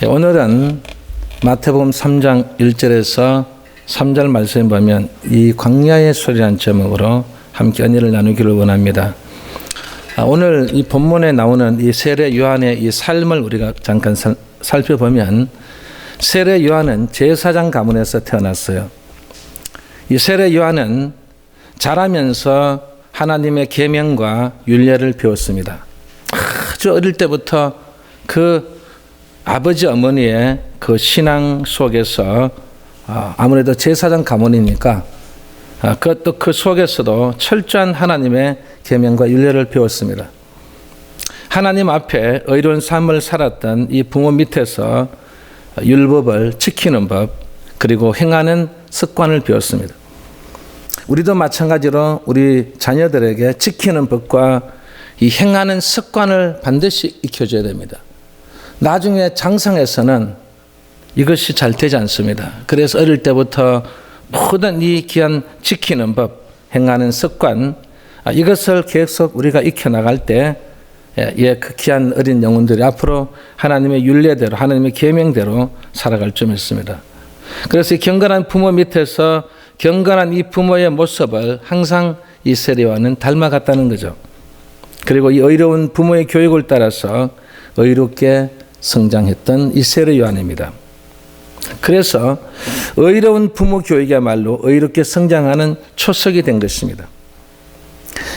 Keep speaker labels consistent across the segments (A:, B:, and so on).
A: 오늘은 마태복음 3장 1절에서 3절 말씀에 보면 이 광야의 소리라는 제목으로 함께 은혜를 나누기를 원합니다. 오늘 이 본문에 나오는 이 세례 요한의 이 삶을 우리가 잠깐 살펴보면 세례 요한은 제사장 가문에서 태어났어요. 이 세례 요한은 자라면서 하나님의 계명과 율례를 배웠습니다. 아주 어릴 때부터 그 아버지 어머니의 그 신앙 속에서 아무래도 제사장 가문이니까 그것도 그 속에서도 철저한 하나님의 계명과 율례를 배웠습니다. 하나님 앞에 의로운 삶을 살았던 이 부모 밑에서 율법을 지키는 법 그리고 행하는 습관을 배웠습니다. 우리도 마찬가지로 우리 자녀들에게 지키는 법과 이 행하는 습관을 반드시 익혀줘야 됩니다. 나중에 장성해서는 이것이 잘 되지 않습니다. 그래서 어릴 때부터 모든 이 귀한 지키는 법, 행하는 습관 이것을 계속 우리가 익혀나갈 때 그 귀한 어린 영혼들이 앞으로 하나님의 율례대로 하나님의 계명대로 살아갈 줄 믿습니다. 그래서 경건한 부모 밑에서 경건한 이 부모의 모습을 항상 이 세례와는 닮아갔다는 거죠. 그리고 이 의로운 부모의 교육을 따라서 의롭게 성장했던 이 세례 요한입니다. 그래서 의로운 부모 교육이야말로 의롭게 성장하는 초석이 된 것입니다.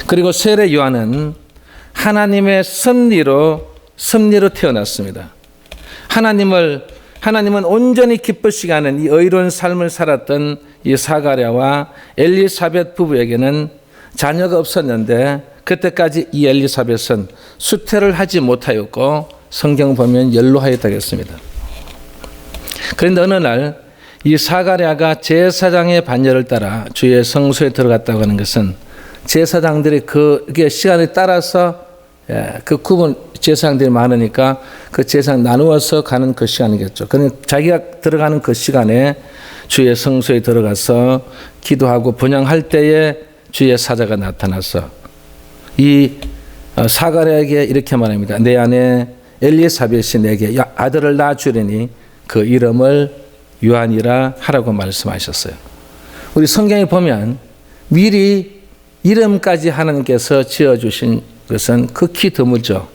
A: 그리고 세례 요한은 하나님의 섭리로 태어났습니다. 하나님은 온전히 기쁘시게 하는 이 의로운 삶을 살았던 이 사가랴와 엘리사벳 부부에게는 자녀가 없었는데 그때까지 이 엘리사벳은 수태를 하지 못하였고 성경 보면 연로하였다겠습니다. 그런데 어느 날 이 사가랴가 제사장의 반열을 따라 주의 성소에 들어갔다고 하는 것은 제사장들이 그게 시간에 따라서 그 구분 제사장들이 많으니까 그 제사장 나누어서 가는 그 시간이겠죠. 그러니 자기가 들어가는 그 시간에 주의 성소에 들어가서 기도하고 분향할 때에 주의 사자가 나타나서 이 사가랴에게 이렇게 말합니다. 내 아내 엘리사벳이 내게 아들을 낳아주리니 그 이름을 요한이라 하라고 말씀하셨어요. 우리 성경에 보면 미리 이름까지 하나님께서 지어주신 것은 극히 드물죠.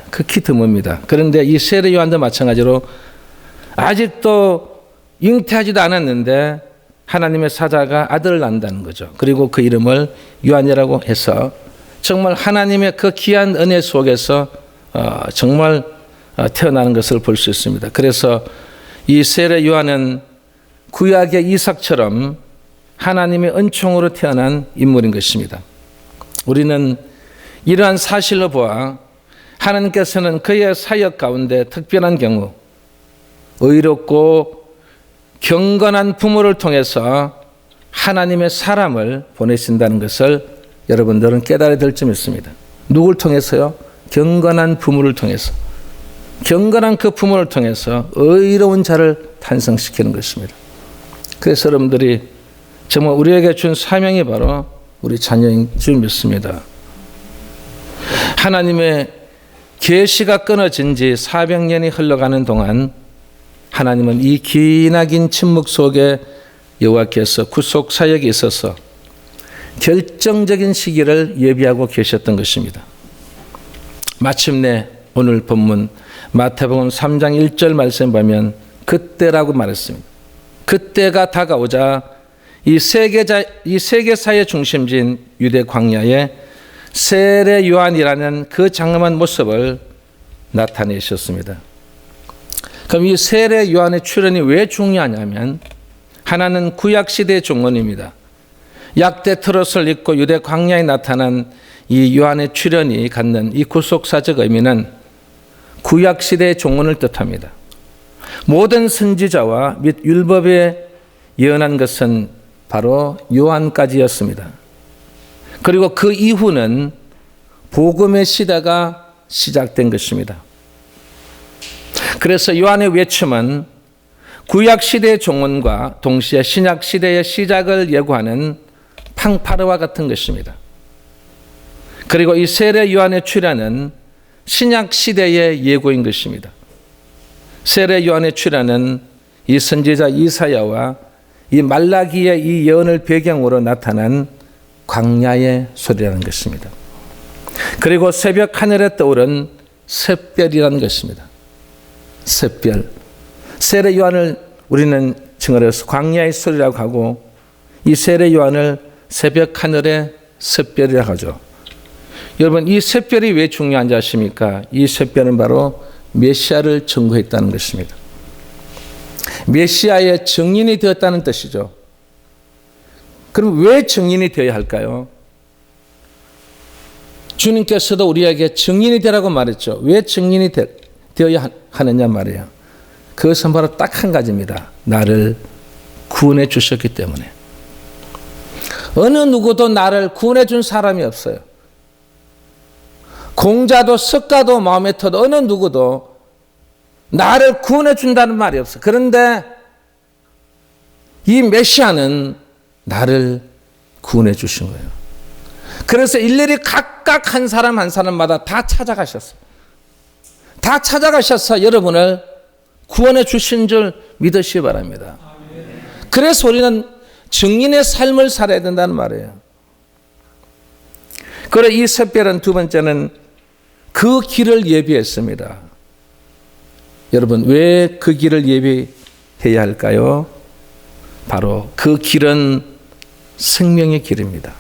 A: 극히 드뭅니다. 그런데 이 세례 요한도 마찬가지로 아직도 잉태하지도 않았는데 하나님의 사자가 아들을 낳는다는 거죠. 그리고 그 이름을 요한이라고 해서 정말 하나님의 그 귀한 은혜 속에서 정말 태어나는 것을 볼 수 있습니다. 그래서 이 세례 요한은 구약의 이삭처럼 하나님의 은총으로 태어난 인물인 것입니다. 우리는 이러한 사실로 보아 하나님께서는 그의 사역 가운데 특별한 경우 의롭고 경건한 부모를 통해서 하나님의 사람을 보내신다는 것을 여러분들은 깨달아야 될 점 있습니다. 누굴 통해서요? 경건한 부모를 통해서. 경건한 그 부모를 통해서 의로운 자를 탄생시키는 것입니다. 그래서 여러분들이 정말 우리에게 준 사명이 바로 우리 자녀인 줄 믿습니다. 하나님의 계시가 끊어진 지 400년이 흘러가는 동안 하나님은 이 기나긴 침묵 속에 여호와께서 구속 사역에 있어서 결정적인 시기를 예비하고 계셨던 것입니다. 마침내 오늘 본문 마태복음 3장 1절 말씀 보면 그때라고 말했습니다. 그때가 다가오자 이 세계사의 중심지인 유대 광야에 세례 요한이라는 그 장엄한 모습을 나타내셨습니다. 그럼 이 세례 요한의 출현이 왜 중요하냐면 하나는 구약시대의 종언입니다. 약대 트롯을 입고 유대 광야에 나타난 이 요한의 출현이 갖는 이 구속사적 의미는 구약시대의 종언을 뜻합니다. 모든 선지자와 및 율법에 예언한 것은 바로 요한까지였습니다. 그리고 그 이후는 복음의 시대가 시작된 것입니다. 그래서 요한의 외침은 구약시대의 종언과 동시에 신약시대의 시작을 예고하는 팡파르와 같은 것입니다. 그리고 이 세례 요한의 출현은 신약시대의 예고인 것입니다. 세례 요한의 출현은 이 선지자 이사야와 이 말라기의 이 예언을 배경으로 나타난 광야의 소리라는 것입니다. 그리고 새벽 하늘에 떠오른 샛별이라는 것입니다. 샛별. 세례 요한을 우리는 칭하여서 광야의 소리라고 하고, 이 세례 요한을 새벽 하늘의 샛별이라고 하죠. 여러분, 이 샛별이 왜 중요한지 아십니까? 이 샛별은 바로 메시아를 증거했다는 것입니다. 메시아의 증인이 되었다는 뜻이죠. 그럼 왜 증인이 되어야 할까요? 주님께서도 우리에게 증인이 되라고 말했죠. 왜 증인이 되어야 하느냐 말이에요. 그것은 바로 딱 한 가지입니다. 나를 구원해 주셨기 때문에. 어느 누구도 나를 구원해 준 사람이 없어요. 공자도 석가도 마호메토도 어느 누구도 나를 구원해 준다는 말이 없어요. 그런데 이 메시아는 나를 구원해 주신 거예요. 그래서 일일이 각각 한 사람 한 사람마다 다 찾아가셨어요. 다 찾아가셔서 여러분을 구원해 주신 줄 믿으시기 바랍니다. 그래서 우리는 증인의 삶을 살아야 된다는 말이에요. 그래, 이 샛별은 두 번째는 그 길을 예비했습니다. 여러분, 왜 그 길을 예비해야 할까요? 바로 그 길은 생명의 길입니다.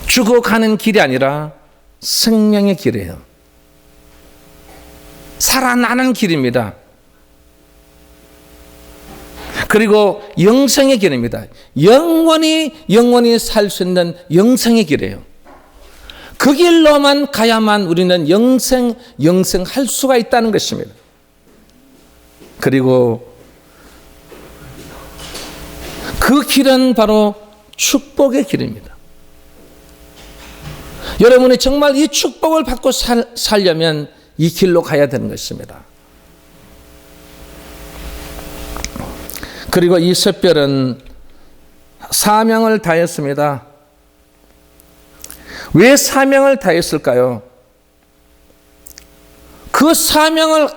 A: 죽어가는 길이 아니라 생명의 길이에요. 살아나는 길입니다. 그리고 영생의 길입니다. 영원히 살 수 있는 영생의 길이에요. 그 길로만 가야만 우리는 영생할 수가 있다는 것입니다. 그리고 그 길은 바로 축복의 길입니다. 여러분이 정말 이 축복을 받고 살려면 이 길로 가야 되는 것입니다. 그리고 이 샛별은 사명을 다했습니다. 왜 사명을 다했을까요? 그 사명을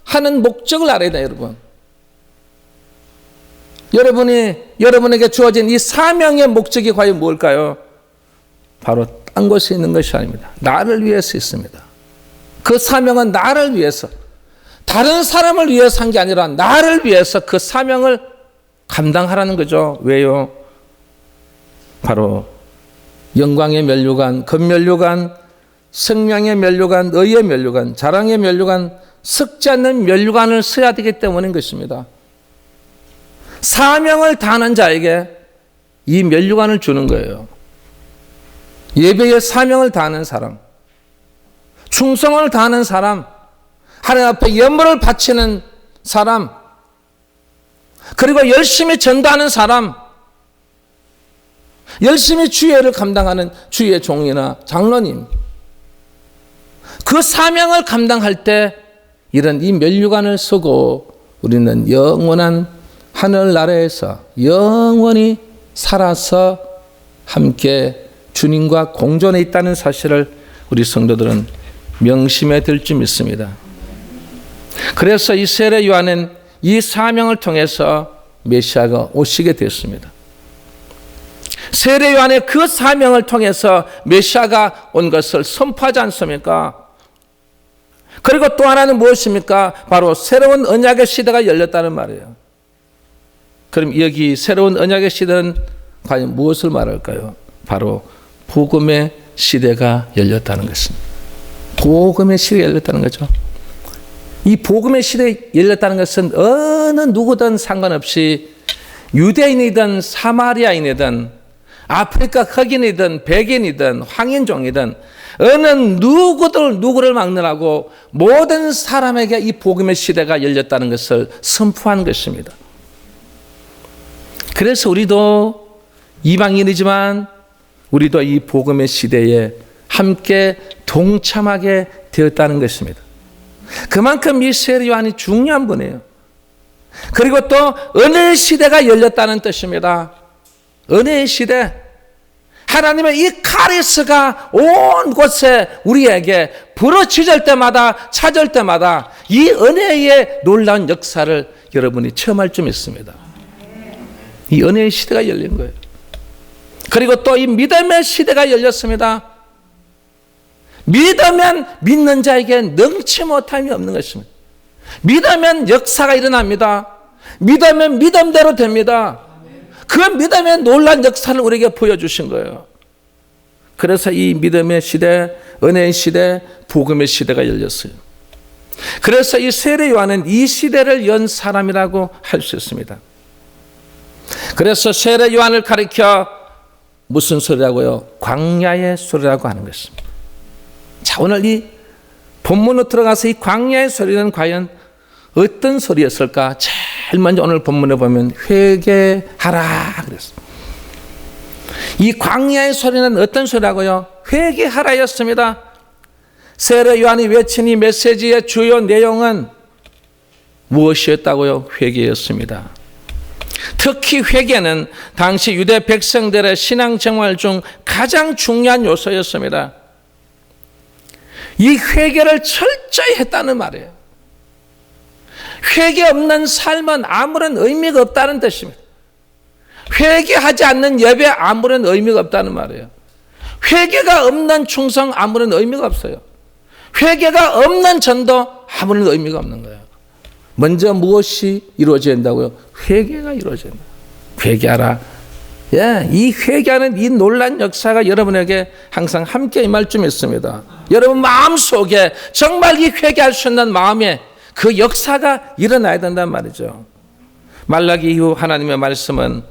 A: 하는 목적을 알아야 돼요, 여러분. 여러분에게 주어진 이 사명의 목적이 과연 무엇일까요? 바로 딴 곳에 있는 것이 아닙니다. 나를 위해서 있습니다. 그 사명은 나를 위해서, 다른 사람을 위해서 한 게 아니라 나를 위해서 그 사명을 감당하라는 거죠. 왜요? 바로 영광의 면류관, 금면류관, 생명의 면류관, 의의 면류관, 자랑의 면류관, 썩지 않는 면류관을 써야 되기 때문인 것입니다. 사명을 다하는 자에게 이 면류관을 주는 거예요. 예배의 사명을 다하는 사람, 충성을 다하는 사람, 하나님 앞에 예물을 바치는 사람, 그리고 열심히 전도하는 사람, 열심히 주의를 감당하는 주의 종이나 장로님, 그 사명을 감당할 때 이런 이 면류관을 쓰고 우리는 영원한 하늘나라에서 영원히 살아서 함께 주님과 공존해 있다는 사실을 우리 성도들은 명심해 둘 줄 믿습니다. 그래서 이 세례 요한은 이 사명을 통해서 메시아가 오시게 됐습니다. 세례 요한의 그 사명을 통해서 메시아가 온 것을 선포하지 않습니까? 그리고 또 하나는 무엇입니까? 바로 새로운 언약의 시대가 열렸다는 말이에요. 그럼 여기 새로운 언약의 시대는 과연 무엇을 말할까요? 바로 복음의 시대가 열렸다는 것입니다. 복음의 시대가 열렸다는 거죠. 이 복음의 시대가 열렸다는 것은 어느 누구든 상관없이 유대인이든 사마리아인이든 아프리카 흑인이든 백인이든 황인종이든 어느 누구를 막론하고 모든 사람에게 이 복음의 시대가 열렸다는 것을 선포한 것입니다. 그래서 우리도 이방인이지만 우리도 이 복음의 시대에 함께 동참하게 되었다는 것입니다. 그만큼 이 세례 요한이 중요한 분이에요. 그리고 또 은혜의 시대가 열렸다는 뜻입니다. 은혜의 시대. 하나님의 이 카리스가 온 곳에 우리에게 부러지질 때마다 찾을 때마다 이 은혜의 놀라운 역사를 여러분이 체험할 좀 있습니다. 이 은혜의 시대가 열린 거예요. 그리고 또 이 믿음의 시대가 열렸습니다. 믿으면 믿는 자에게 능치 못함이 없는 것입니다. 믿으면 역사가 일어납니다. 믿으면 믿음대로 됩니다. 그 믿음의 놀라운 역사를 우리에게 보여주신 거예요. 그래서 이 믿음의 시대, 은혜의 시대, 복음의 시대가 열렸어요. 그래서 이 세례 요한은 이 시대를 연 사람이라고 할 수 있습니다. 그래서 세례 요한을 가리켜 무슨 소리라고요? 광야의 소리라고 하는 것입니다. 자, 오늘 이 본문으로 들어가서 이 광야의 소리는 과연 어떤 소리였을까? 제일 먼저 오늘 본문에 보면 회개하라 그랬습니다. 이 광야의 소리는 어떤 소리라고요? 회개하라였습니다. 세례 요한이 외친 이 메시지의 주요 내용은 무엇이었다고요? 회개였습니다. 특히 회개는 당시 유대 백성들의 신앙생활 중 가장 중요한 요소였습니다. 이 회개를 철저히 했다는 말이에요. 회개 없는 삶은 아무런 의미가 없다는 뜻입니다. 회개하지 않는 예배 아무런 의미가 없다는 말이에요. 회개가 없는 충성 아무런 의미가 없어요. 회개가 없는 전도 아무런 의미가 없는 거예요. 먼저 무엇이 이루어져야 된다고요? 회개가 이루어져야 된다. 회개하라. 예, 이 회개하는 이 놀란 역사가 여러분에게 항상 함께 임할 좀 있습니다. 여러분 마음속에 정말 이 회개할 수 있는 마음에 그 역사가 일어나야 된단 말이죠. 말라기 이후 하나님의 말씀은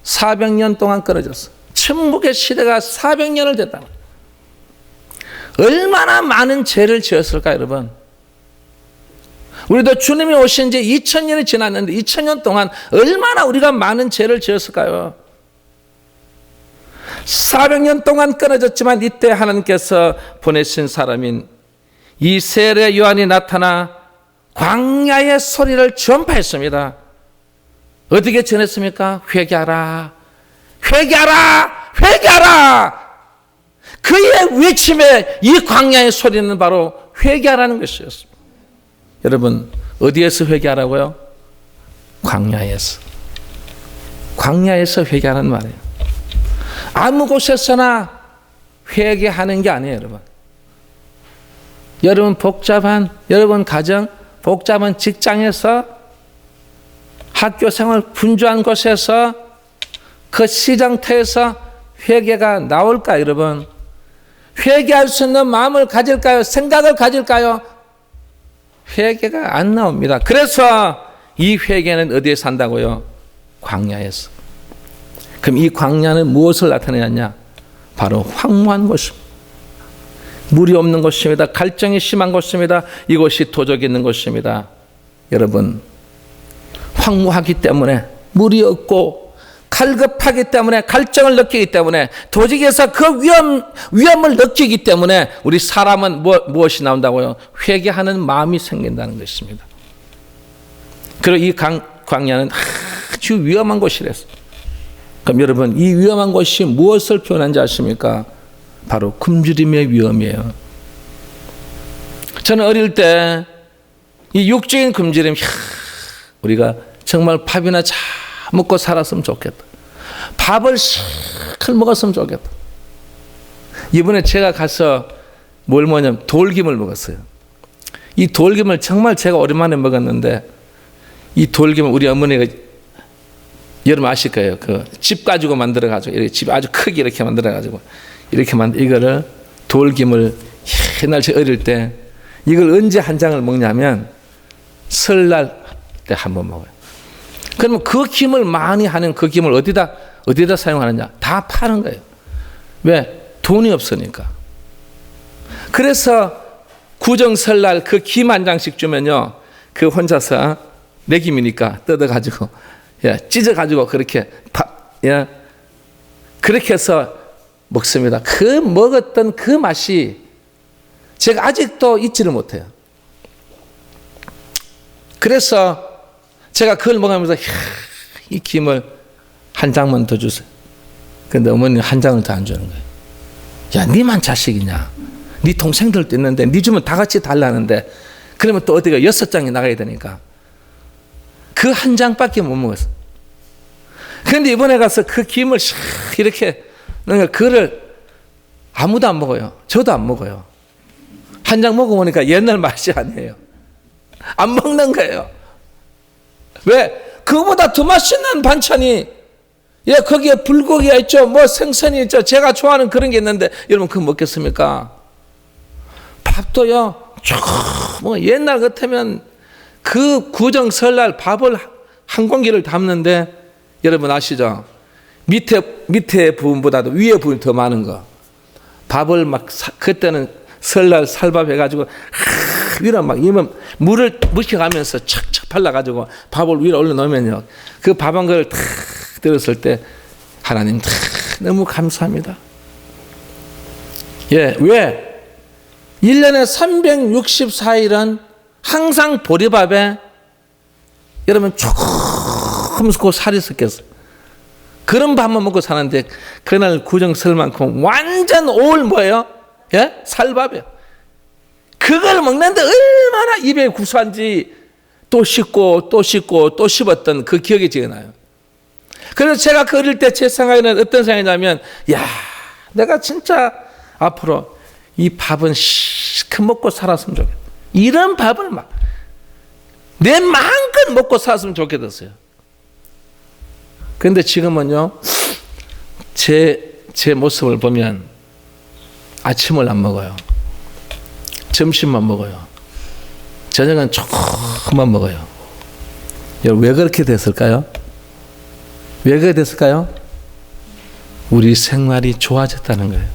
A: 400년 동안 끊어졌어. 침묵의 시대가 400년을 됐다. 얼마나 많은 죄를 지었을까 여러분. 우리도 주님이 오신 지 2000년이 지났는데 2000년 동안 얼마나 우리가 많은 죄를 지었을까요? 400년 동안 끊어졌지만 이때 하나님께서 보내신 사람인 이 세례 요한이 나타나 광야의 소리를 전파했습니다. 어떻게 전했습니까? 회개하라, 회개하라, 회개하라. 그의 외침에 이 광야의 소리는 바로 회개하라는 것이었습니다. 여러분 어디에서 회개하라고요? 광야에서. 광야에서 회개하는 말이에요. 아무 곳에서나 회개하는 게 아니에요, 여러분. 여러분 복잡한, 여러분 가정, 복잡한 직장에서, 학교 생활 분주한 곳에서, 그 시장터에서 회개가 나올까, 여러분? 회개할 수 있는 마음을 가질까요? 생각을 가질까요? 회개가 안 나옵니다. 그래서 이 회개는 어디에 산다고요? 광야에서. 그럼 이 광야는 무엇을 나타내느냐? 바로 황무한 곳입니다. 물이 없는 곳입니다. 갈증이 심한 곳입니다. 이곳이 도적이 있는 곳입니다. 여러분, 황무하기 때문에 물이 없고 갈급하기 때문에 갈증을 느끼기 때문에 도적에서 그 위험을 느끼기 때문에 우리 사람은 무엇이 나온다고요? 회개하는 마음이 생긴다는 것입니다. 그리고 이 광야는 아주 위험한 곳이랬어요. 그럼 여러분 이 위험한 곳이 무엇을 표현하는지 아십니까? 바로 굶주림의 위험이에요. 저는 어릴 때 이 육적인 굶주림, 우리가 정말 밥이나 잘 먹고 살았으면 좋겠다. 밥을 잘 먹었으면 좋겠다. 이번에 제가 가서 뭘 먹냐면 돌김을 먹었어요. 이 돌김을 정말 제가 오랜만에 먹었는데 이 돌김을 우리 어머니가 여러분 아실 거예요. 그 집 가지고 만들어가지고 이렇게 집 아주 크게 이렇게 만들어가지고 이렇게 이거를 돌김을 옛날 제 어릴 때 이걸 언제 한 장을 먹냐면 설날 때 한 번 먹어요. 그러면 그 김을 많이 하는 그 김을 어디다 사용하느냐? 다 파는 거예요. 왜? 돈이 없으니까. 그래서 구정 설날 그 김 한 장씩 주면요, 그 혼자서 내 김이니까 뜯어가지고 찢어가지고 그렇게 그렇게 해서 먹습니다. 그 먹었던 그 맛이 제가 아직도 잊지를 못해요. 그래서 제가 그걸 먹으면서 이 김을 한 장만 더 주세요. 그런데 어머니는 한 장을 더 안 주는 거예요. 야, 니만 자식이냐? 네 동생들도 있는데 네 주면 다 같이 달라는데 그러면 또 어디가 6장이 나가야 되니까 그 한 장밖에 못 먹었어. 그런데 이번에 가서 그 김을 이렇게 그거를 아무도 안 먹어요. 저도 안 먹어요. 한 장 먹어보니까 옛날 맛이 아니에요. 안 먹는 거예요. 왜? 그거보다 더 맛있는 반찬이 거기에 불고기가 있죠. 뭐 생선이 있죠. 제가 좋아하는 그런 게 있는데 여러분 그거 먹겠습니까? 밥도요. 뭐 옛날 같으면 그 구정 설날 밥을 한 공기를 담는데 여러분 아시죠? 밑에 부분보다도 위에 부분이 더 많은 거. 밥을 막 그때는 설날 살밥 해가지고 위로 막 이면 물을 묵혀가면서 척척 발라가지고 밥을 위로 올려놓으면요. 그 밥 한 그릇 탁 들었을 때 하나님 너무 감사합니다. 왜? 1년에 364일은 항상 보리밥에 여러분 조금 그 살이 섞였어요. 그런 밥만 먹고 사는데 그날 구정설만큼 완전 올 뭐예요? 살밥이에요. 그걸 먹는데 얼마나 입에 구수한지 또 씹고 또 씹고 또 씹었던 그 기억이 지어나요. 그래서 제가 그 어릴 때 제 생각에는 어떤 생각이냐면 내가 진짜 앞으로 이 밥은 실컷 먹고 살았으면 좋겠다. 이런 밥을 막 내 마음껏 먹고 살았으면 좋겠었어요. 그런데 지금은요, 제 모습을 보면 아침을 안 먹어요. 점심만 먹어요. 저녁은 조금만 먹어요. 여러분 왜 그렇게 됐을까요? 왜 그렇게 됐을까요? 우리 생활이 좋아졌다는 거예요.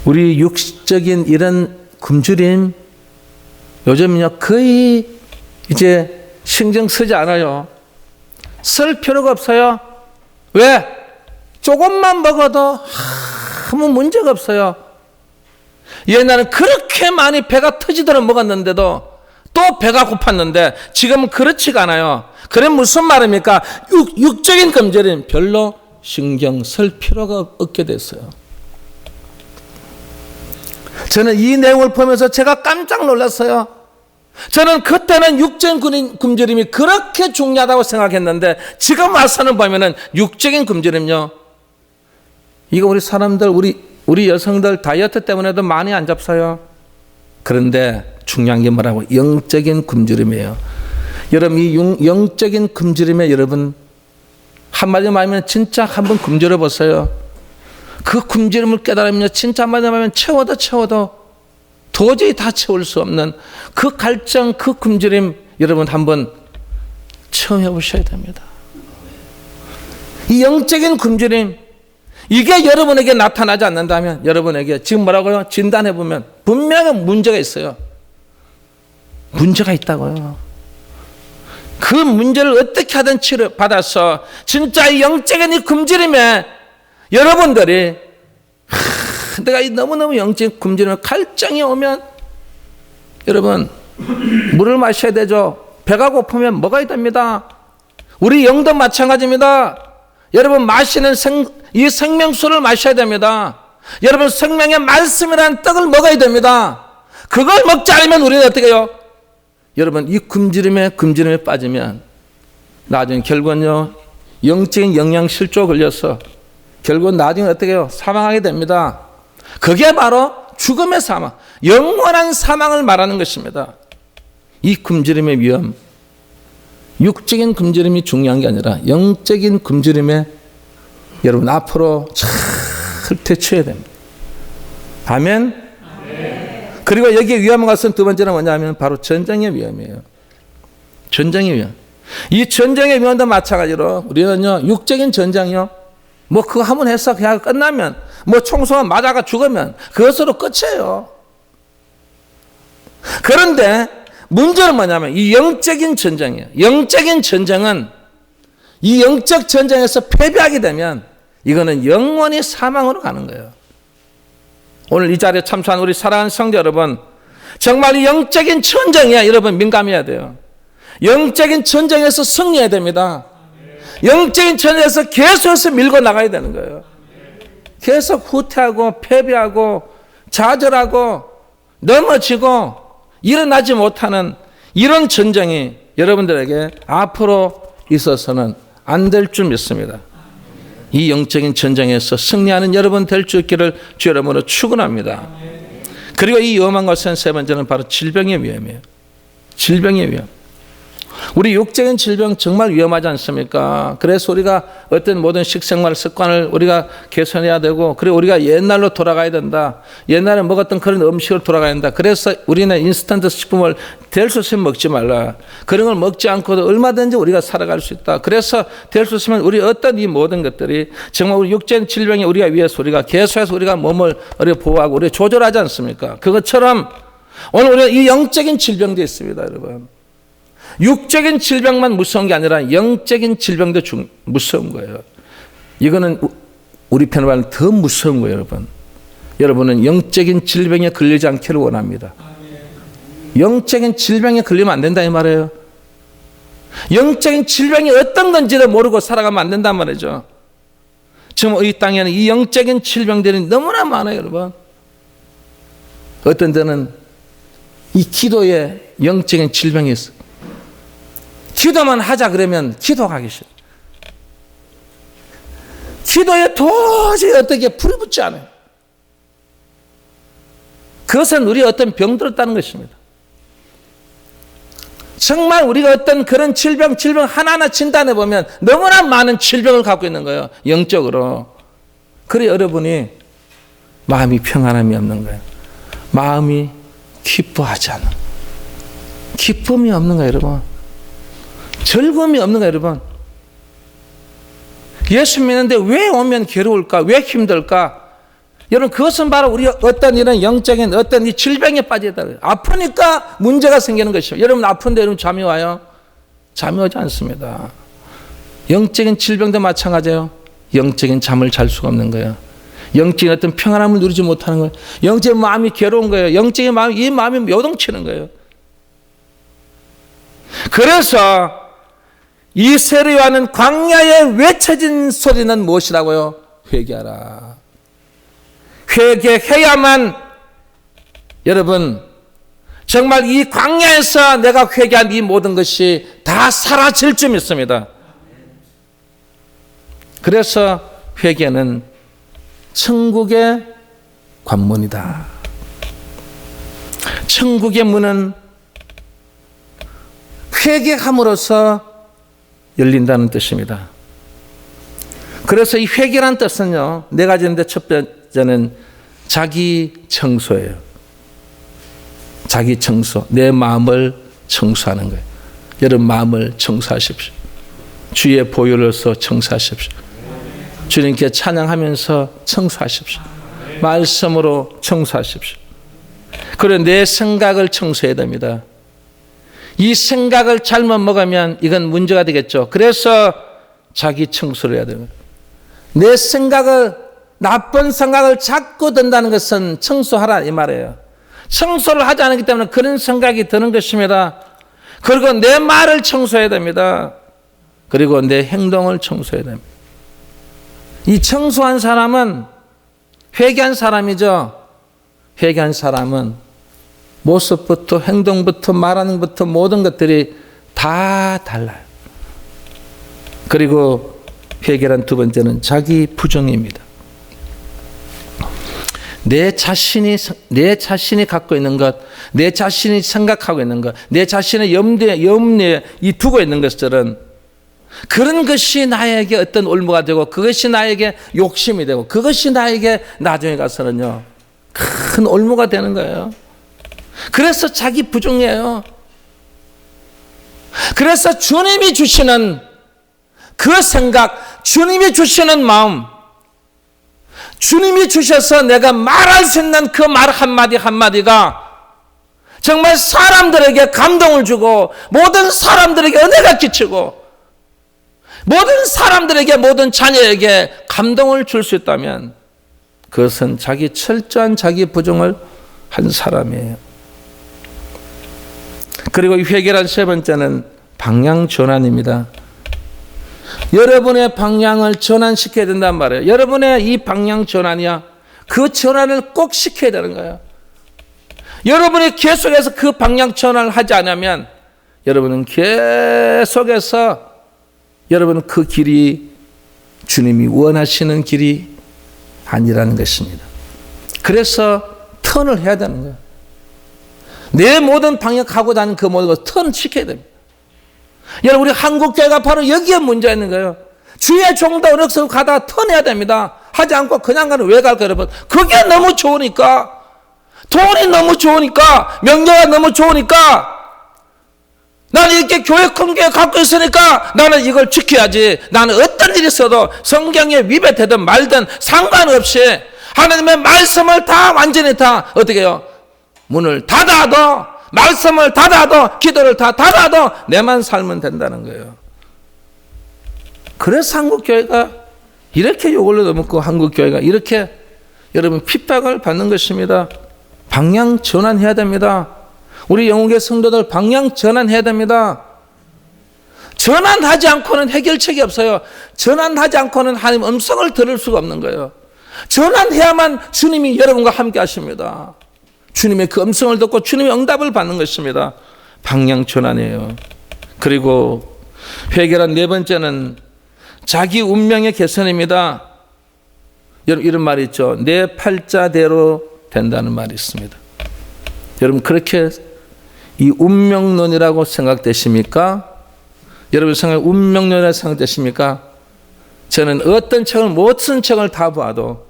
A: 우리 육적인 이런 굶주림 요즘은요 거의 이제 신경 쓰지 않아요. 쓸 필요가 없어요. 왜? 조금만 먹어도 아무 문제가 없어요. 옛날에는 그렇게 많이 배가 터지도록 먹었는데도 또 배가 고팠는데 지금은 그렇지가 않아요. 그럼 무슨 말입니까? 육적인 굶주림 별로 신경 쓸 필요가 없게 됐어요. 저는 이 내용을 보면서 제가 깜짝 놀랐어요. 저는 그때는 육적인 굶주림이 그렇게 중요하다고 생각했는데 지금 와서는 보면은 육적인 굶주림요. 이거 우리 사람들, 우리 여성들 다이어트 때문에도 많이 안 잡서요. 그런데 중요한 게 뭐라고? 영적인 굶주림이에요. 여러분 이 영적인 굶주림에 여러분 한마디로 말하면 진짜 한번 굶주려 보세요. 그 굶주림을 깨달으면 진짜 한마디로 말하면 채워도 도저히 다 채울 수 없는 그 갈증, 그 굶주림 여러분 한번 체험해 보셔야 됩니다. 이 영적인 굶주림 이게 여러분에게 나타나지 않는다면 여러분에게 지금 뭐라고요? 진단해 보면 분명히 문제가 있어요. 문제가 있다고요. 그 문제를 어떻게 하든 치료받아서 진짜 이 영적인 이 굶주림에 여러분들이 내가 너무너무 영적 굶주림에 갈증이 오면 여러분 물을 마셔야 되죠. 배가 고프면 먹어야 됩니다. 우리 영도 마찬가지입니다. 여러분 마시는 이 생명수를 마셔야 됩니다. 여러분 생명의 말씀이라는 떡을 먹어야 됩니다. 그걸 먹지 않으면 우리는 어떻게 해요? 여러분 이 굶주림에 빠지면 나중에 결국은요 영적인 영양실조 걸려서 결국은 나중에 어떻게 해요? 사망하게 됩니다. 그게 바로 죽음의 사망, 영원한 사망을 말하는 것입니다. 이 굶주림의 위험, 육적인 굶주림이 중요한 게 아니라 영적인 굶주림에 여러분 앞으로 잘 대처해야 됩니다. 아멘? 그리고 여기에 위험한 것은 두 번째는 뭐냐면 바로 전쟁의 위험이에요. 전쟁의 위험. 이 전쟁의 위험도 마찬가지로 우리는요 육적인 전쟁이요. 뭐 그거 한번 해서 그냥 끝나면 뭐 총소만 맞아가 죽으면 그것으로 끝이에요. 그런데 문제는 뭐냐면 이 영적인 전쟁이에요. 영적인 전쟁은 이 영적 전쟁에서 패배하게 되면 이거는 영원히 사망으로 가는 거예요. 오늘 이 자리에 참석한 우리 사랑하는 성도 여러분, 정말 이 영적인 전쟁에 여러분 민감해야 돼요. 영적인 전쟁에서 승리해야 됩니다. 영적인 전쟁에서 계속해서 밀고 나가야 되는 거예요. 계속 후퇴하고 패배하고 좌절하고 넘어지고 일어나지 못하는 이런 전쟁이 여러분들에게 앞으로 있어서는 안 될 줄 믿습니다. 이 영적인 전쟁에서 승리하는 여러분 될 수 있기를 주 이름으로 축원합니다. 그리고 이 위험한 것은 세 번째는 바로 질병의 위험이에요. 질병의 위험. 우리 육적인 질병 정말 위험하지 않습니까? 그래서 우리가 어떤 모든 식생활 습관을 우리가 개선해야 되고, 그리고 우리가 옛날로 돌아가야 된다. 옛날에 먹었던 그런 음식을 돌아가야 된다. 그래서 우리는 인스턴트 식품을 될 수 있으면 먹지 말라. 그런 걸 먹지 않고도 얼마든지 우리가 살아갈 수 있다. 그래서 될 수 있으면 우리 어떤 이 모든 것들이 정말 우리 육적인 질병이 우리가 위해서 우리가 계속해서 우리가 몸을 우리가 보호하고 우리가 조절하지 않습니까? 그것처럼 오늘 우리가 이 영적인 질병도 있습니다, 여러분. 육적인 질병만 무서운 게 아니라 영적인 질병도 무서운 거예요. 이거는 우리 편을 말하면 더 무서운 거예요, 여러분. 여러분은 영적인 질병에 걸리지 않기를 원합니다. 영적인 질병에 걸리면 안 된다 이 말이에요. 영적인 질병이 어떤 건지를 모르고 살아가면 안 된단 말이죠. 지금 이 땅에는 이 영적인 질병들이 너무나 많아요, 여러분. 어떤 데는 이 기도에 영적인 질병이 있어요. 기도만 하자 그러면 기도하기 싫어. 기도에 도저히 어떻게 불이 붙지 않아요. 그것은 우리 어떤 병들었다는 것입니다. 정말 우리가 어떤 그런 질병 하나하나 진단해 보면 너무나 많은 질병을 갖고 있는 거예요. 영적으로. 그래 여러분이 마음이 평안함이 없는 거예요. 마음이 기뻐하지 않아. 기쁨이 없는 거예요, 여러분. 즐거움이 없는 거예요, 여러분. 예수 믿는데 왜 오면 괴로울까? 왜 힘들까? 여러분, 그것은 바로 우리가 어떤 이런 영적인 어떤 이 질병에 빠지다. 아프니까 문제가 생기는 것이죠. 여러분, 아픈데 여러분 잠이 와요? 잠이 오지 않습니다. 영적인 질병도 마찬가지예요. 영적인 잠을 잘 수가 없는 거예요. 영적인 어떤 평안함을 누리지 못하는 거예요. 영적인 마음이 괴로운 거예요. 영적인 마음이, 이 마음이 요동치는 거예요. 그래서 이 세례요한은 광야에 외쳐진 소리는 무엇이라고요? 회개하라. 회개해야만 여러분 정말 이 광야에서 내가 회개한 이 모든 것이 다 사라질 줄 믿습니다. 그래서 회개는 천국의 관문이다. 천국의 문은 회개함으로써 열린다는 뜻입니다. 그래서 이 회개란 뜻은요, 네 가지인데 첫 번째는 자기 청소예요. 자기 청소, 내 마음을 청소하는 거예요. 여러분 마음을 청소하십시오. 주의 보혈로서 청소하십시오. 주님께 찬양하면서 청소하십시오. 말씀으로 청소하십시오. 그리고 내 생각을 청소해야 됩니다. 이 생각을 잘못 먹으면 이건 문제가 되겠죠. 그래서 자기 청소를 해야 됩니다. 내 생각을, 나쁜 생각을 자꾸 든다는 것은 청소하라 이 말이에요. 청소를 하지 않기 때문에 그런 생각이 드는 것입니다. 그리고 내 말을 청소해야 됩니다. 그리고 내 행동을 청소해야 됩니다. 이 청소한 사람은 회개한 사람이죠. 회개한 사람은 모습부터 행동부터 말하는 것부터 모든 것들이 다 달라요. 그리고 회개란 두 번째는 자기 부정입니다. 내 자신이 갖고 있는 것, 내 자신이 생각하고 있는 것, 내 자신의 염려에 두고 있는 것들은 그런 것이 나에게 어떤 올무가 되고 그것이 나에게 욕심이 되고 그것이 나에게 나중에 가서는요 큰 올무가 되는 거예요. 그래서 자기 부정이에요. 그래서 주님이 주시는 그 생각, 주님이 주시는 마음, 주님이 주셔서 내가 말할 수 있는 그 말 한마디 한마디가 정말 사람들에게 감동을 주고 모든 사람들에게 은혜가 끼치고 모든 사람들에게 모든 자녀에게 감동을 줄 수 있다면 그것은 자기 철저한 자기 부정을 한 사람이에요. 그리고 이 회개란 세 번째는 방향 전환입니다. 여러분의 방향을 전환시켜야 된단 말이에요. 여러분의 이 방향 전환이야. 그 전환을 꼭 시켜야 되는 거예요. 여러분이 계속해서 그 방향 전환을 하지 않으면 여러분은 계속해서 여러분은 그 길이 주님이 원하시는 길이 아니라는 것입니다. 그래서 턴을 해야 되는 거예요. 내 모든 방향 가고 다니는 그 모든 것을 턴 시켜야 됩니다. 여러분, 우리 한국교회가 바로 여기에 문제가 있는 거예요. 주의 종도 어느 곳으로 가다가 턴해야 됩니다. 하지 않고 그냥 가는 왜 갈까요, 여러분? 그게 너무 좋으니까. 돈이 너무 좋으니까. 명예가 너무 좋으니까. 나는 이렇게 교회 큰 교회 갖고 있으니까 나는 이걸 지켜야지. 나는 어떤 일이 있어도 성경에 위배되든 말든 상관없이 하나님의 말씀을 다 완전히 다 어떻게 해요? 문을 닫아도, 말씀을 닫아도, 기도를 다 닫아도 내만 살면 된다는 거예요. 그래서 한국교회가 이렇게 욕을 얻어먹고 한국교회가 이렇게 여러분 핍박을 받는 것입니다. 방향 전환해야 됩니다. 우리 영국의 성도들 방향 전환해야 됩니다. 전환하지 않고는 해결책이 없어요. 전환하지 않고는 하나님 음성을 들을 수가 없는 거예요. 전환해야만 주님이 여러분과 함께 하십니다. 주님의 그 음성을 듣고 주님의 응답을 받는 것입니다. 방향 전환이에요. 그리고 해결한 네 번째는 자기 운명의 개선입니다. 여러분, 이런 말이 있죠. 내 팔자대로 된다는 말이 있습니다. 여러분, 그렇게 이 운명론이라고 생각되십니까? 여러분 생각 운명론이라고 생각되십니까? 저는 어떤 책을, 무슨 책을 다 봐도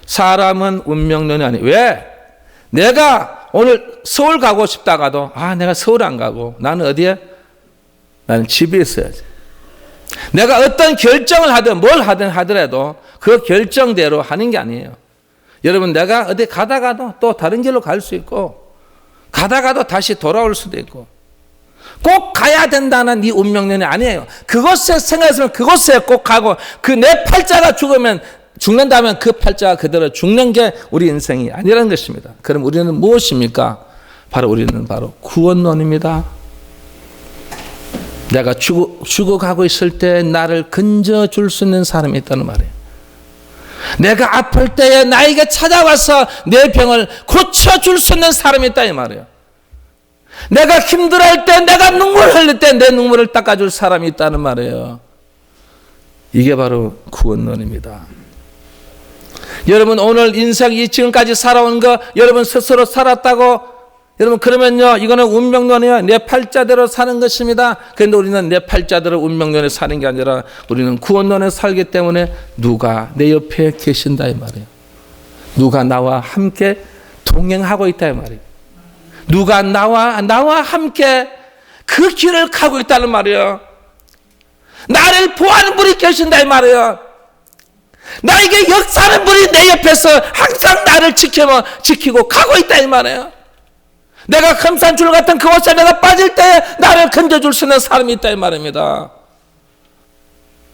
A: 사람은 운명론이 아니에요. 왜? 내가 오늘 서울 가고 싶다가도 내가 서울 안 가고 나는 어디에? 나는 집에 있어야지. 내가 어떤 결정을 하든 뭘 하든 하더라도 그 결정대로 하는 게 아니에요. 여러분, 내가 어디 가다가도 또 다른 길로 갈 수 있고 가다가도 다시 돌아올 수도 있고 꼭 가야 된다는 이 운명론이 아니에요. 그곳에 생각했으면 그곳에 꼭 가고 그 내 팔자가 죽는다면 그 팔자가 그대로 죽는 게 우리 인생이 아니라는 것입니다. 그럼 우리는 무엇입니까? 우리는 바로 구원론입니다. 내가 죽어가고 있을 때 나를 건져줄 수 있는 사람이 있다는 말이에요. 내가 아플 때에 나에게 찾아와서 내 병을 고쳐줄 수 있는 사람이 있다 이 말이에요. 내가 힘들어할 때, 내가 눈물 흘릴 때 내 눈물을 닦아줄 사람이 있다는 말이에요. 이게 바로 구원론입니다. 여러분, 오늘 인생이 지금까지 살아온 거 여러분 스스로 살았다고 여러분 그러면요, 이거는 운명론이에요. 내 팔자대로 사는 것입니다. 그런데 우리는 내 팔자대로 운명론에 사는 게 아니라 우리는 구원론에 살기 때문에 누가 내 옆에 계신다 이 말이에요. 누가 나와 함께 동행하고 있다 이 말이에요. 누가 나와 함께 그 길을 가고 있다는 말이에요. 나를 보호하는 분이 계신다 이 말이에요. 나에게 역사하는 분이 내 옆에서 항상 나를 지키고 가고 있다 이 말이에요. 내가 금산줄 같은 그곳에 내가 빠질 때 나를 건져줄 수 있는 사람이 있다 이 말입니다.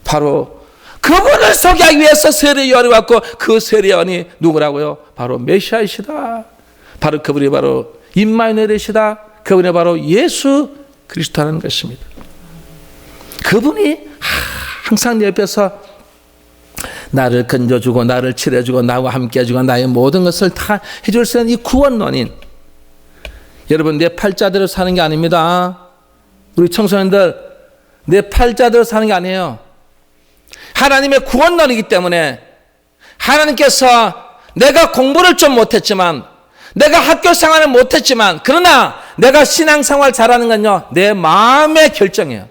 A: 바로 그분을 소개하기 위해서 세례요한이 왔고 그 세례요한이 누구라고요? 바로 메시아이시다. 바로 그분이 바로 임마누엘이시다. 그분이 바로 예수 그리스도라는 것입니다. 그분이 항상 내 옆에서 나를 건져주고 나를 칠해주고 나와 함께 해주고 나의 모든 것을 다 해줄 수 있는 이 구원론인, 여러분 내 팔자대로 사는 게 아닙니다. 우리 청소년들 내 팔자대로 사는 게 아니에요. 하나님의 구원론이기 때문에 하나님께서 내가 공부를 좀 못했지만 내가 학교 생활을 못했지만 그러나 내가 신앙생활 잘하는 건요 내 마음의 결정이에요.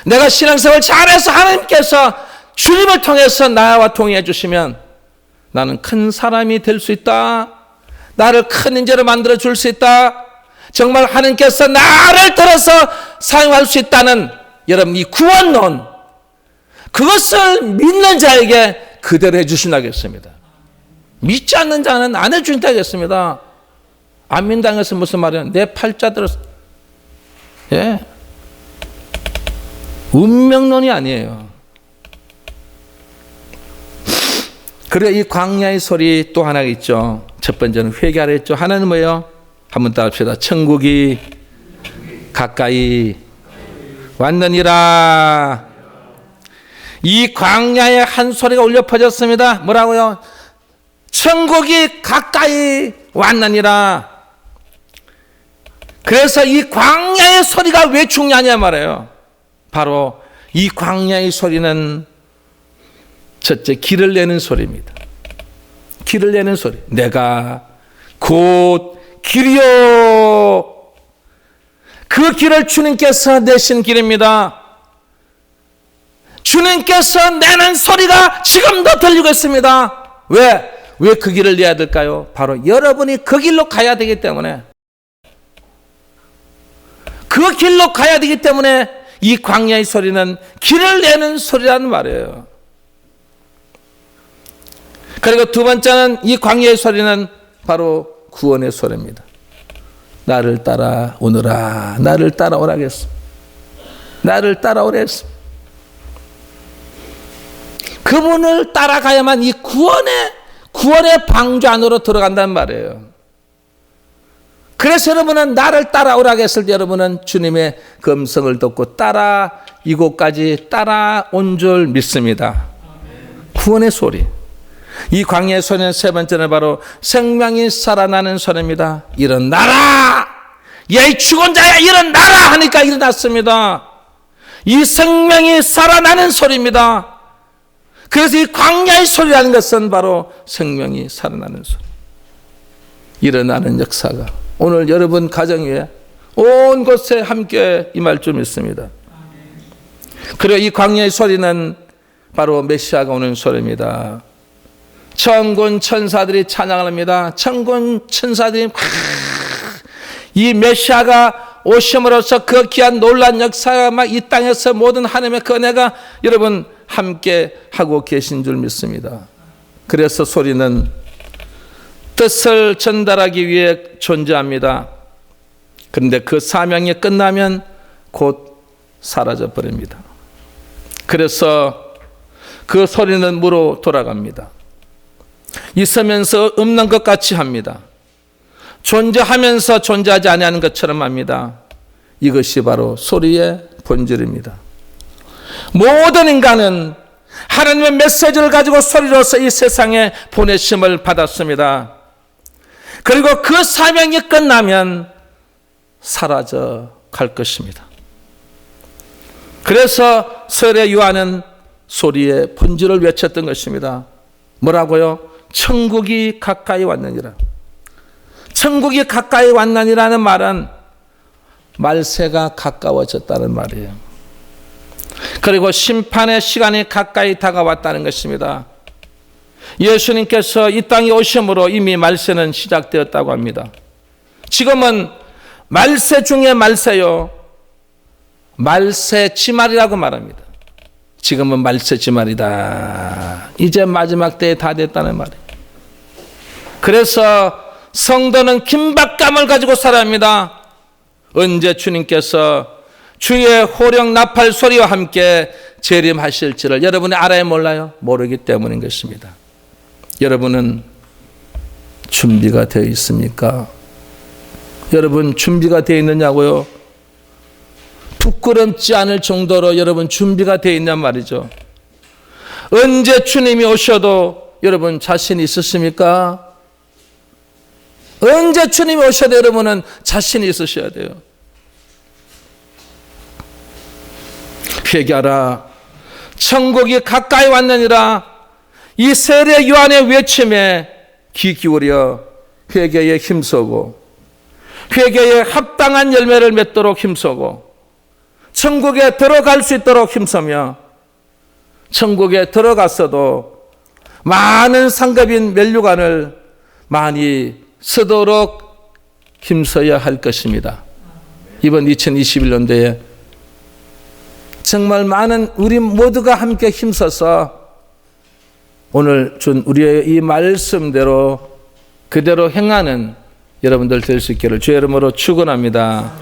A: 내가 신앙생활 잘해서 하나님께서 주님을 통해서 나와 동행해 주시면 나는 큰 사람이 될 수 있다. 나를 큰 인재로 만들어 줄 수 있다. 정말 하나님께서 나를 들어서 사용할 수 있다는 여러분 이 구원론, 그것을 믿는 자에게 그대로 해주신다겠습니다. 믿지 않는 자는 안 해준다겠습니다. 안 믿는다는 것은 무슨 말이에요? 내 팔자대로, 예, 운명론이 아니에요. 그리고 이 광야의 소리 또 하나가 있죠. 첫 번째는 회개하라 했죠. 하나는 뭐예요? 한번 따라합시다. 천국이 가까이 왔느니라. 이 광야에 한 소리가 울려 퍼졌습니다. 뭐라고요? 천국이 가까이 왔느니라. 그래서 이 광야의 소리가 왜 중요하냐 말이에요. 바로 이 광야의 소리는 첫째 길을 내는 소리입니다. 길을 내는 소리. 내가 곧 길이요. 그 길을 주님께서 내신 길입니다. 주님께서 내는 소리가 지금도 들리고 있습니다. 왜 그 길을 내야 될까요? 바로 여러분이 그 길로 가야 되기 때문에, 그 길로 가야 되기 때문에 이 광야의 소리는 길을 내는 소리라는 말이에요. 그리고 두 번째는 이 광야의 소리는 바로 구원의 소리입니다. 나를 따라오너라. 나를 따라오라겠어. 나를 따라오랬어. 그분을 따라가야만 이 구원의 방주 안으로 들어간다는 말이에요. 그래서 여러분은 나를 따라오라고 했을 때 여러분은 주님의 음성을 듣고 이곳까지 따라온 줄 믿습니다. 구원의 소리. 이 광야의 소리는 세 번째는 바로 생명이 살아나는 소리입니다. 일어나라! 야, 이 죽은 자야, 일어나라! 하니까 일어났습니다. 이 생명이 살아나는 소리입니다. 그래서 이 광야의 소리라는 것은 바로 생명이 살아나는 소리. 일어나는 역사가 오늘 여러분 가정 위에 온 곳에 함께 임할 줄 믿습니다. 그리고 이 광야의 소리는 바로 메시아가 오는 소리입니다. 천군 천사들이 찬양을 합니다. 천군 천사들이 이 메시아가 오심으로써 그 귀한 놀란 역사가 막 이 땅에서 모든 하나님의 그 은혜가 여러분 함께 하고 계신 줄 믿습니다. 그래서 소리는 뜻을 전달하기 위해 존재합니다. 그런데 그 사명이 끝나면 곧 사라져 버립니다. 그래서 그 소리는 무로 돌아갑니다. 있으면서 없는 것 같이 합니다. 존재하면서 존재하지 아니하는 것처럼 합니다. 이것이 바로 소리의 본질입니다. 모든 인간은 하나님의 메시지를 가지고 소리로서 이 세상에 보내심을 받았습니다. 그리고 그 사명이 끝나면 사라져 갈 것입니다. 그래서 서열의 요한은 소리의 본질을 외쳤던 것입니다. 뭐라고요? 천국이 가까이 왔느니라. 천국이 가까이 왔느니라는 말은 말세가 가까워졌다는 말이에요. 그리고 심판의 시간이 가까이 다가왔다는 것입니다. 예수님께서 이 땅에 오심으로 이미 말세는 시작되었다고 합니다. 지금은 말세 중에 말세요. 말세 지말이라고 말합니다. 지금은 말세 지말이다. 이제 마지막 때에 다 됐다는 말이에요. 그래서 성도는 긴박감을 가지고 살아야 합니다. 언제 주님께서 주의 호령 나팔 소리와 함께 재림하실지를 여러분이 알아야 몰라요? 모르기 때문인 것입니다. 여러분은 준비가 되어 있습니까? 여러분 준비가 되어 있느냐고요? 부끄럽지 않을 정도로 여러분 준비가 되어 있냔 말이죠. 언제 주님이 오셔도 여러분 자신 있으십니까? 언제 주님이 오셔도 여러분은 자신이 있으셔야 돼요. 회개하라. 천국이 가까이 왔느니라. 이 세례 요한의 외침에 귀 기울여 회개에 힘쓰고 회개에 합당한 열매를 맺도록 힘쓰고 천국에 들어갈 수 있도록 힘쓰며 천국에 들어갔어도 많은 상급인 면류관을 많이 쓰도록 힘써야 할 것입니다. 이번 2021년도에 정말 많은 우리 모두가 함께 힘써서 오늘 준 우리의 이 말씀대로 그대로 행하는 여러분들 될 수 있기를 주의 이름으로 축원합니다.